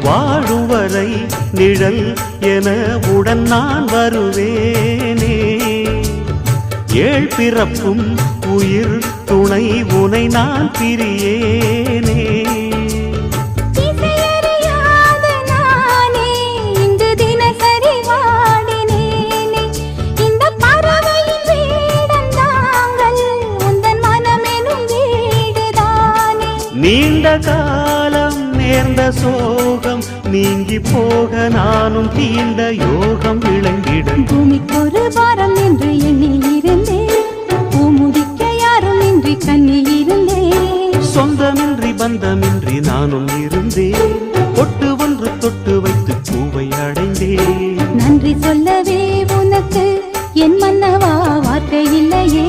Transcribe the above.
வாழும் வரை நிழல் என உடன் நான் வருவேனே. ஏழ் பிறப்பும் உயிர் துணை உனை நான் பிரியேனே. நீண்ட காலம் நேர்ந்த சோகம் நீங்கி போக நானும் தீண்ட யோகம் விளங்கிட. பூமிக்கொரு வாரம் என்று எண்ணி இருந்தேன், பூமுடிக்க யாரும் இன்றி கண்ணி இருந்தேன். சொந்தமின்றி பந்தமின்றி நானும் இருந்தேன், பொட்டு ஒன்று தொட்டு வைத்து பூவை அடைந்தேன். நன்றி சொல்லவே உனக்கு என் மன்னவா வார்த்தை இல்லையே.